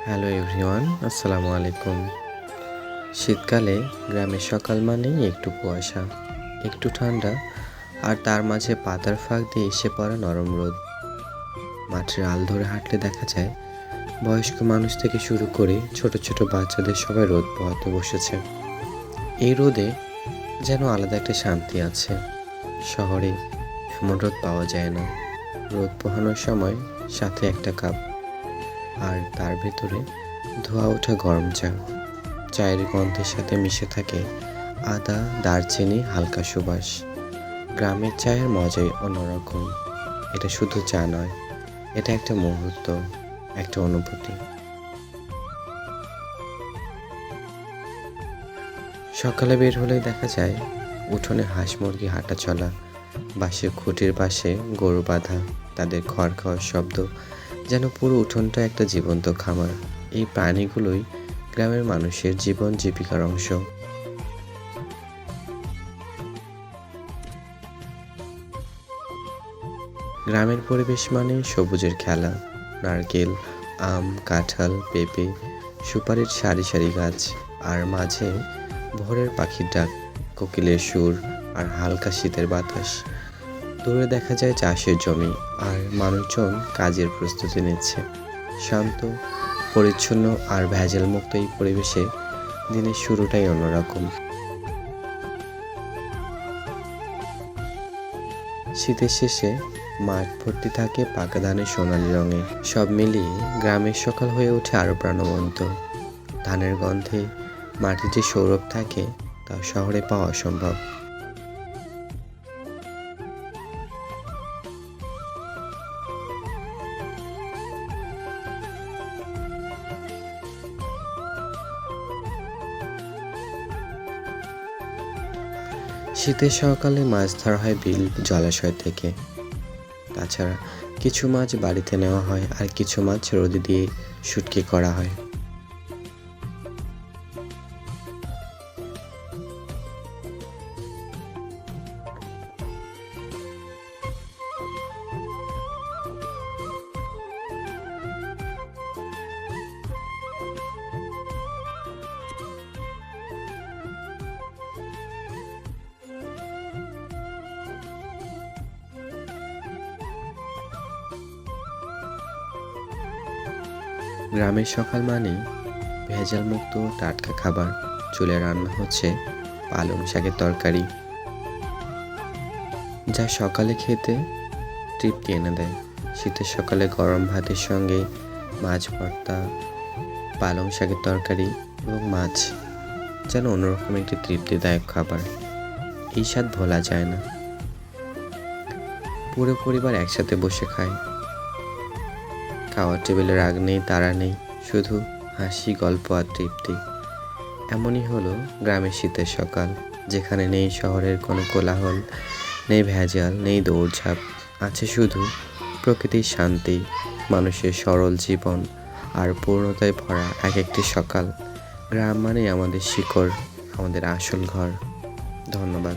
Hello everyone, আসসালামু আলাইকুম। শীতকালে গ্রামের সকাল মানেই একটু কুয়াশা, একটু ঠান্ডা, আর তার মাঝে পাতার ফাঁক দিয়ে এসে পড়া নরম রোদ। মাঠের আল ধরে হাঁটলে দেখা যায় বয়স্ক মানুষ থেকে শুরু করে ছোট ছোট বাচ্চাদের সবাই রোদ পোহাতে বসেছে। এই রোদে যেন আলাদা একটা শান্তি আছে। শহরে এমন রোদ পাওয়া যায় না। রোদ পোহানোর সময় সাথে একটা কাপ, আর তার ভেতরে ধোয়া ওঠা গরম চা। চায়ের গন্ধের সাথে মিশে থাকে আদা, দারচিনি, হালকা সুবাস। গ্রামের চায়ের মজাই অন্যরকম। এটা শুধু চা নয়, এটা একটা মুহূর্ত, একটা অনুভূতি। সকালে বের হলেই দেখা যায় উঠোনে হাঁস মুরগি হাঁটা চলা, বাঁশের খুঁটির পাশে গরু বাঁধা, তাদের খড় খাওয়ার শব্দ যেন পুরো উঠোনটা একটা জীবন্ত খামার। এই প্রাণীগুলোই গ্রামের মানুষের জীবন জীবিকার অংশ। গ্রামের পরিবেশ মানে সবুজের খেলা, নারকেল, আম, কাঁঠাল, পেঁপে, সুপারির সারি সারি গাছ, আর মাঝে ভোরের পাখির ডাক, কোকিলের সুর, আর হালকা শীতের বাতাস। দূরে দেখা যায় চাষের জমি, আর মানুষজন কাজের প্রস্তুতি নিচ্ছে। শান্ত, পরিচ্ছন্ন আর ভেজাল মুক্ত এই পরিবেশে দিনের শুরুটাই অন্যরকম। শীতের শেষে মাঠ ভর্তি থাকে পাকা ধানের সোনালি রঙে। সব মিলিয়ে গ্রামের সকাল হয়ে ওঠে আরো প্রাণবন্ত। ধানের গন্ধে মাটির যে সৌরভ থাকে তা শহরে পাওয়া অসম্ভব। শীতের সকালে মাছ ধরা হয় বিল, জলাশয় থেকে। তাছাড়া কিছু মাছ বাড়িতে নেওয়া হয়, আর কিছু মাছ রোদে দিয়ে শুটকি করা হয়। গ্রামের সকাল মানেই ভেজাল মুক্ত টাটকা খাবার। চুলে রান্না হচ্ছে পালং শাকের তরকারি, যা সকালে খেতে তৃপ্তি এনে দেয়। শীতের সকালে গরম ভাতের সঙ্গে মাছ ভর্তা, পালং শাকের তরকারি এবং মাছ যেন অন্যরকম একটি তৃপ্তিদায়ক খাবার। এই স্বাদ ভোলা যায় না। পুরো পরিবার একসাথে বসে খায়। খাওয়ার টেবিলে রাগ নেই, তাড়া নেই, শুধু হাসি, গল্প আর তৃপ্তি। এমনই হলো গ্রামের শীতের সকাল, যেখানে নেই শহরের কোনো কোলাহল, নেই ভেজাল, নেই দৌড়ঝাঁপ। আছে শুধু প্রকৃতির শান্তি, মানুষের সরল জীবন, আর পূর্ণতায় ভরা এক একটি সকাল। গ্রাম মানে আমাদের শিকড়, আমাদের আসল ঘর। ধন্যবাদ।